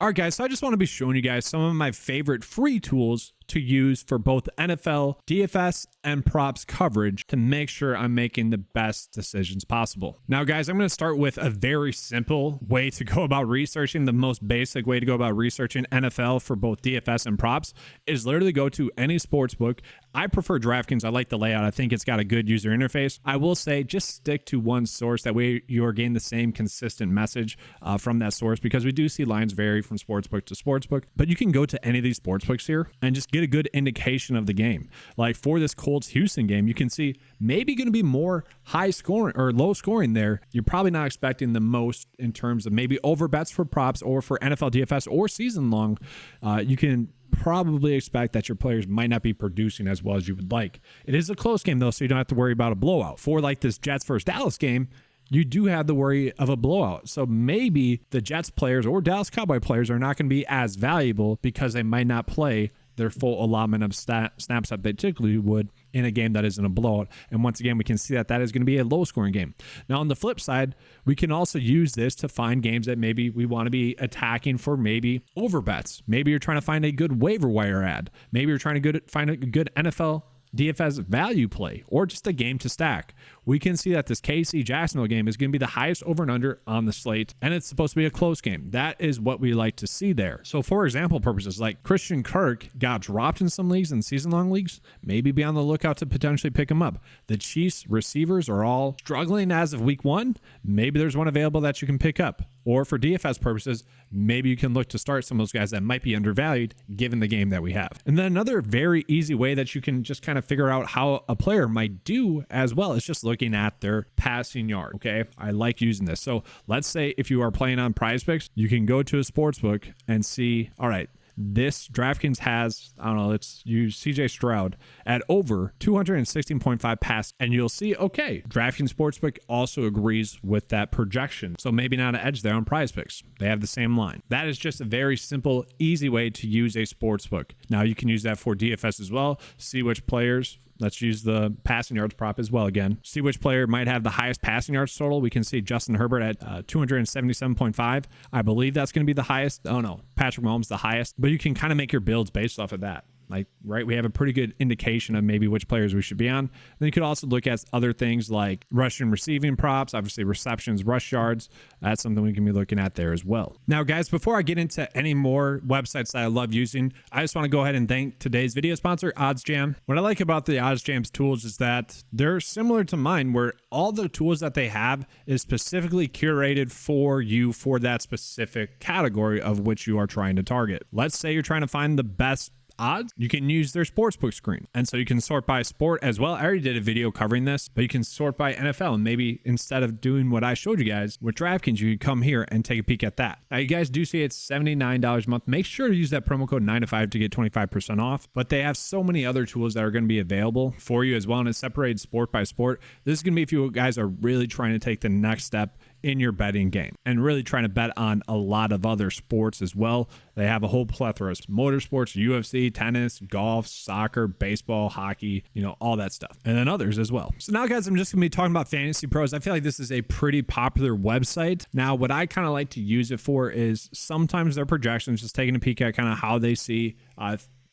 All right, guys, so I just want to be showing you guys some of my favorite free tools to use for both NFL, DFS, and props coverage to make sure I'm making the best decisions possible. Now, guys, I'm going to start with a very simple way to go about researching. The most basic way to go about researching NFL for both DFS and props is literally go to any sports book. I prefer DraftKings. I like the layout. I think it's got a good user interface. I will say just stick to one source. That way you are getting the same consistent message from that source, because we do see lines vary from sportsbook to sportsbook. But you can go to any of these sportsbooks here and just get a good indication of the game. Like for this Colts-Houston game, you can see maybe going to be more high scoring or low scoring there. You're probably not expecting the most in terms of maybe over bets for props or for NFL DFS or season long. You can probably expect that your players might not be producing as well as you would like. It is a close game though, so you don't have to worry about a blowout. For like this Jets versus Dallas game, you do have the worry of a blowout. So maybe the Jets players or Dallas Cowboy players are not going to be as valuable because they might not play their full allotment of snaps that they typically would in a game that isn't a blowout. And once again, we can see that that is going to be a low scoring game. Now, on the flip side, we can also use this to find games that maybe we want to be attacking for maybe over bets. Maybe you're trying to find a good waiver wire ad. Maybe you're trying to find a good NFL DFS value play, or just a game to stack. We can see that this KC Jacksonville game is going to be the highest over and under on the slate, and it's supposed to be a close game. That is what we like to see there. So for example purposes, like Christian Kirk got dropped in some leagues and season-long leagues, maybe be on the lookout to potentially pick him up. The Chiefs receivers are all struggling as of week 1. Maybe there's one available that you can pick up. Or for DFS purposes, maybe you can look to start some of those guys that might be undervalued given the game that we have. And then another very easy way that you can just kind of figure out how a player might do as well is just looking at their passing yard. Okay, I like using this. So let's say if you are playing on PrizePicks, you can go to a sports book and see, all right, this DraftKings has, I don't know, let's use CJ Stroud at over 216.5 pass, and you'll see, okay, DraftKings Sportsbook also agrees with that projection. So maybe not an edge there on PrizePicks. They have the same line. That is just a very simple, easy way to use a sportsbook. Now you can use that for DFS as well. See which players. Let's use the passing yards prop as well again. See which player might have the highest passing yards total. We can see Justin Herbert at 277.5. I believe that's going to be the highest. Oh no, Patrick Mahomes the highest. But you can kind of make your builds based off of that. Like, right, we have a pretty good indication of maybe which players we should be on. Then you could also look at other things like rushing and receiving props, obviously receptions, rush yards. That's something we can be looking at there as well. Now, guys, before I get into any more websites that I love using, I just want to go ahead and thank today's video sponsor, OddsJam. What I like about the OddsJam's tools is that they're similar to mine, where all the tools that they have is specifically curated for you for that specific category of which you are trying to target. Let's say you're trying to find the best odds, you can use their sportsbook screen. And so you can sort by sport as well. I already did a video covering this, but you can sort by NFL. And maybe instead of doing what I showed you guys with DraftKings, you could come here and take a peek at that. Now, you guys do see it's $79 a month. Make sure to use that promo code 9to5 to get 25% off. But they have so many other tools that are going to be available for you as well. And it's separated sport by sport. This is going to be if you guys are really trying to take the next step in your betting game and really trying to bet on a lot of other sports as well. They have a whole plethora of motorsports, UFC, tennis, golf, soccer, baseball, hockey, all that stuff, and then others as well. So now, guys, I'm just gonna be talking about FantasyPros. I feel like this is a pretty popular website. Now, what I kind of like to use it for is sometimes their projections, just taking a peek at kind of how they see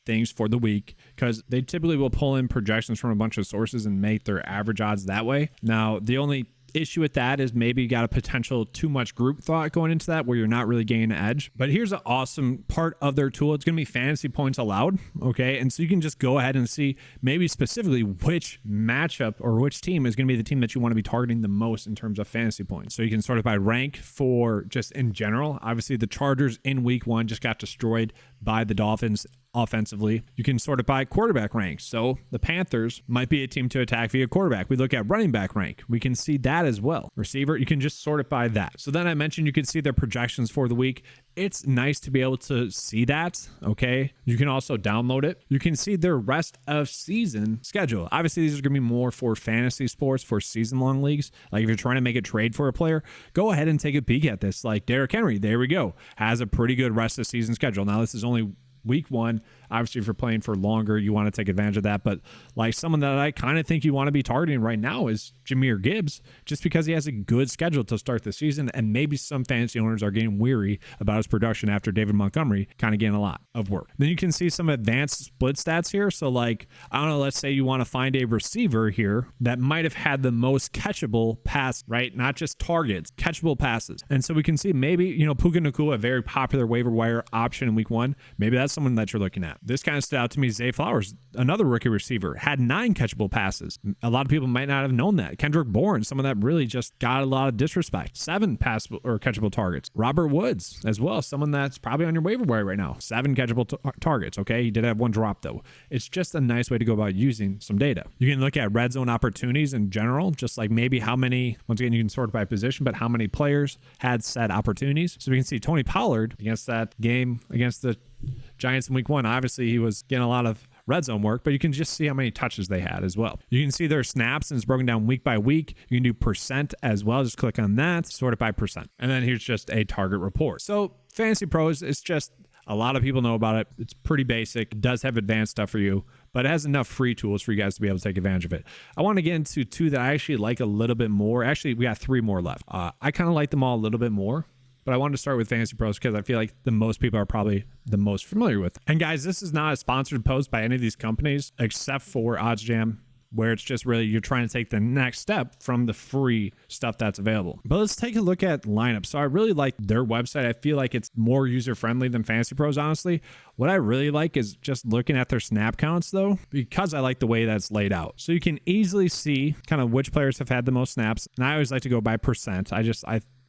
things for the week, because they typically will pull in projections from a bunch of sources and make their average odds that way. Now, the only issue with that is maybe you got a potential too much group thought going into that where you're not really gaining an edge. But here's an awesome part of their tool. It's going to be fantasy points allowed. Okay. And so you can just go ahead and see maybe specifically which matchup or which team is going to be the team that you want to be targeting the most in terms of fantasy points. So you can sort of by rank for just in general. Obviously, the Chargers in week 1 just got destroyed by the Dolphins offensively. You can sort it by quarterback ranks. So the Panthers might be a team to attack via quarterback. We look at running back rank. We can see that as well. Receiver, you can just sort it by that. So then I mentioned you can see their projections for the week. It's nice to be able to see that, okay? You can also download it. You can see their rest of season schedule. Obviously, these are going to be more for fantasy sports, for season-long leagues. Like if you're trying to make a trade for a player, go ahead and take a peek at this. Like Derrick Henry, there we go, has a pretty good rest of season schedule. Now, this is only week 1. Obviously, if you're playing for longer, you want to take advantage of that. But like someone that I kind of think you want to be targeting right now is Jahmyr Gibbs, just because he has a good schedule to start the season. And maybe some fantasy owners are getting weary about his production after David Montgomery kind of getting a lot of work. Then you can see some advanced split stats here. So like, I don't know, let's say you want to find a receiver here that might have had the most catchable pass, right? Not just targets, catchable passes. And so we can see maybe, Puka Nacua, a very popular waiver wire option in week 1. Maybe that's someone that you're looking at. This kind of stood out to me. Zay Flowers, another rookie receiver, had 9 catchable passes. A lot of people might not have known that. Kendrick Bourne, someone that really just got a lot of disrespect. 7 passable or catchable targets. Robert Woods as well, someone that's probably on your waiver wire right now. 7 catchable targets. Okay, he did have 1 drop though. It's just a nice way to go about using some data. You can look at red zone opportunities in general, just like maybe how many, once again, you can sort by position, but how many players had said opportunities. So we can see Tony Pollard against that game against the Giants in week 1. Obviously, he was getting a lot of red zone work, but you can just see how many touches they had as well. You can see their snaps, and it's broken down week by week. You can do percent as well. Just click on that, sort it by percent. And then here's just a target report. So FantasyPros is just, a lot of people know about it. It's pretty basic. It does have advanced stuff for you, but it has enough free tools for you guys to be able to take advantage of it. I want to get into 2 that I actually like a little bit more. Actually, we got 3 more left. I kind of like them all a little bit more, but I wanted to start with FantasyPros because I feel like the most people are probably the most familiar with. And guys, this is not a sponsored post by any of these companies except for OddsJam, where it's just really you're trying to take the next step from the free stuff that's available. But let's take a look at lineups. So I really like their website. I feel like it's more user-friendly than FantasyPros, honestly. What I really like is just looking at their snap counts, though, because I like the way that's laid out. So you can easily see kind of which players have had the most snaps. And I always like to go by percent.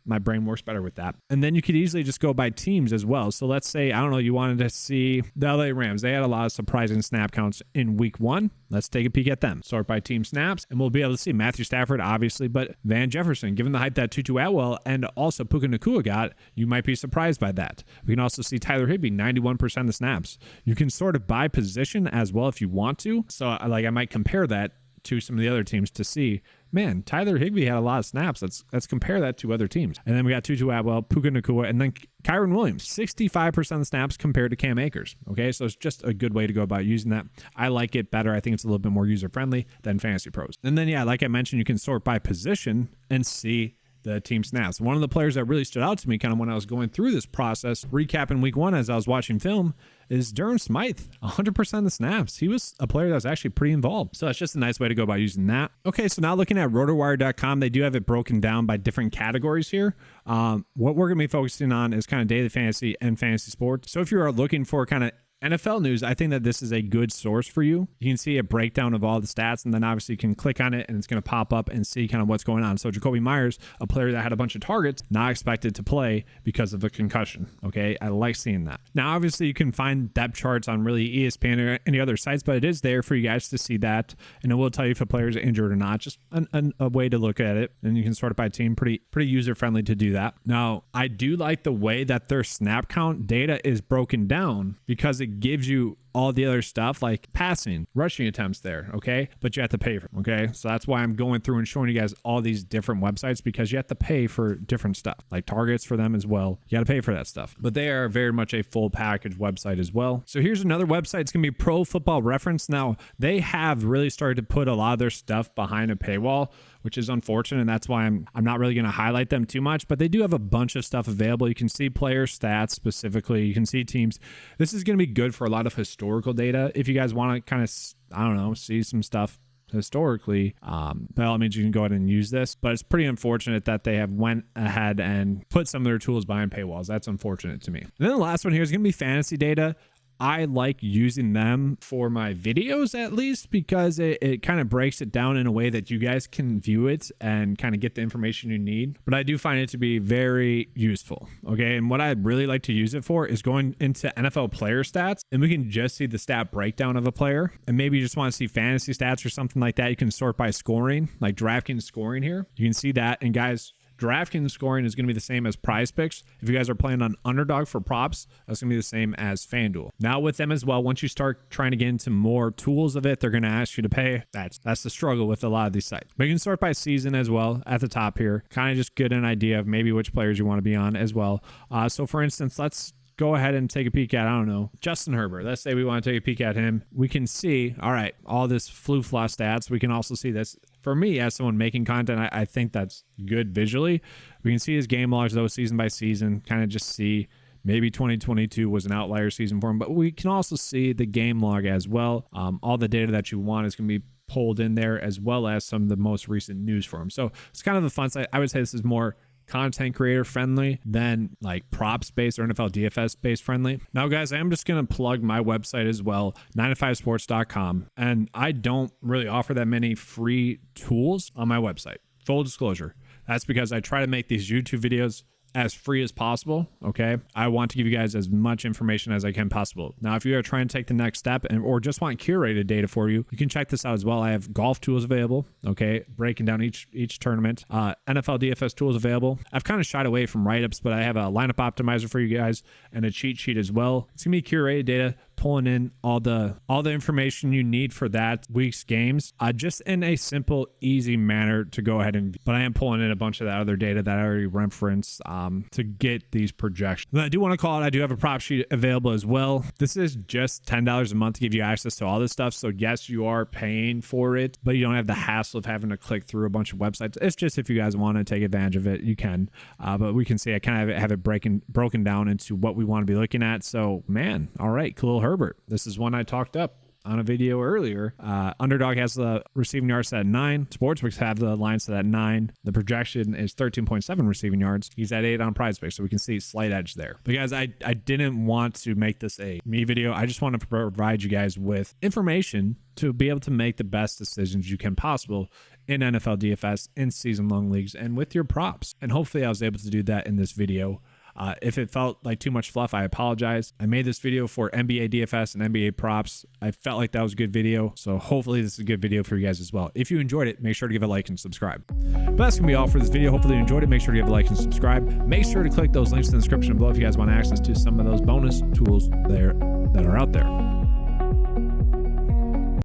My brain works better with that. And then you could easily just go by teams as well. So let's say, I don't know, you wanted to see the LA Rams. They had a lot of surprising snap counts in week 1. Let's take a peek at them. Sort by team snaps, and we'll be able to see Matthew Stafford, obviously, but Van Jefferson, given the hype that Tutu Atwell and also Puka Nacua got, you might be surprised by that. We can also see Tyler Higbee, 91% of the snaps. You can sort of by position as well if you want to. So I might compare that to some of the other teams to see, man, Tyler Higbee had a lot of snaps. Let's compare that to other teams. And then we got Tutu Atwell, Puka Nacua, and then Kyron Williams, 65% of the snaps compared to Cam Akers. Okay, so it's just a good way to go about using that. I like it better. I think it's a little bit more user-friendly than FantasyPros. And then, yeah, like I mentioned, you can sort by position and see the team snaps. One of the players that really stood out to me kind of when I was going through this process, recapping week 1 as I was watching film, is Durham Smythe, 100% of the snaps. He was a player that was actually pretty involved. So that's just a nice way to go about using that. Okay, so now looking at Rotowire.com, they do have it broken down by different categories here. What we're going to be focusing on is kind of daily fantasy and fantasy sports. So if you are looking for kind of NFL news, I think that this is a good source for you. You can see a breakdown of all the stats, and then obviously you can click on it and it's going to pop up and see kind of what's going on. So Jacoby Myers, a player that had a bunch of targets, not expected to play because of a concussion. Okay, I like seeing that. Now, obviously you can find depth charts on really ESPN or any other sites, but it is there for you guys to see that, and it will tell you if a player is injured or not. Just a way to look at it, and you can sort it by team. Pretty user-friendly to do that. Now, I do like the way that their snap count data is broken down because it gives you all the other stuff like passing, rushing attempts there, okay? But you have to pay for them, okay? So that's why I'm going through and showing you guys all these different websites, because you have to pay for different stuff, like targets for them as well. You got to pay for that stuff. But they are very much a full package website as well. So here's another website. It's going to be Pro Football Reference. Now, they have really started to put a lot of their stuff behind a paywall, which is unfortunate, and that's why I'm not really going to highlight them too much, but they do have a bunch of stuff available. You can see player stats specifically. You can see teams. This is going to be good for a lot of historical data. If you guys want to kind of, I don't know, see some stuff historically, by all means, you can go ahead and use this, but it's pretty unfortunate that they have went ahead and put some of their tools behind paywalls. That's unfortunate to me. And then the last one here is going to be fantasy data. I like using them for my videos, at least, because it kind of breaks it down in a way that you guys can view it and kind of get the information you need. But I do find it to be very useful. Okay. And what I really like to use it for is going into NFL player stats, and we can just see the stat breakdown of a player. And maybe you just want to see fantasy stats or something like that. You can sort by scoring, like DraftKings scoring here. You can see that. And guys, DraftKings scoring is going to be the same as PrizePicks. If you guys are playing on Underdog for props, that's going to be the same as FanDuel. Now with them as well, once you start trying to get into more tools of it, they're going to ask you to pay. That's the struggle with a lot of these sites. But you can sort by season as well at the top here. Kind of just get an idea of maybe which players you want to be on as well. So for instance, let's go ahead and take a peek at, I don't know, Justin Herbert. Let's say we want to take a peek at him. We can see, all right, all this flu-fla stats. We can also see this. For me, as someone making content, I think that's good visually. We can see his game logs, though, season by season, kind of just see maybe 2022 was an outlier season for him. But we can also see the game log as well. All the data that you want is going to be pulled in there, as well as some of the most recent news for him. So it's kind of a fun site. I would say this is more content creator friendly than like props based or NFL DFS based friendly. Now, guys, I am just going to plug my website as well, 9to5sports.com. And I don't really offer that many free tools on my website. Full disclosure. That's because I try to make these YouTube videos as free as possible. Okay. I want to give you guys as much information as I can possible. Now, if you are trying to take the next step or just want curated data for you, you can check this out as well. I have golf tools available. Okay. Breaking down each tournament, NFL DFS tools available. I've kind of shied away from write-ups, but I have a lineup optimizer for you guys and a cheat sheet as well. It's gonna be curated data, pulling in all the information you need for that week's games, just in a simple, easy manner to go ahead and, but I am pulling in a bunch of that other data that I already referenced to get these projections. And I do want to call it, I do have a prop sheet available as well. This is just $10 a month to give you access to all this stuff. So yes, you are paying for it, but you don't have the hassle of having to click through a bunch of websites. It's just if you guys want to take advantage of it, you can. But we can see I kind of have it broken down into what we want to be looking at. So man, all right, Khalil Herbert. This is one I talked up on a video earlier. Underdog has the receiving yards set at 9. Sportsbooks have the line set at 9. The projection is 13.7 receiving yards. He's at 8 on PrizePicks, so we can see slight edge there. But guys, I didn't want to make this a me video. I just want to provide you guys with information to be able to make the best decisions you can possible in NFL DFS, in season-long leagues, and with your props. And hopefully I was able to do that in this video. If it felt like too much fluff, I apologize. I made this video for NBA DFS and NBA props. I felt like that was a good video, so hopefully this is a good video for you guys as well. If you enjoyed it, make sure to give a like and subscribe. But that's gonna be all for this video. Hopefully you enjoyed it. Make sure to give a like and subscribe. Make sure to click those links in the description below if you guys want access to some of those bonus tools there that are out there.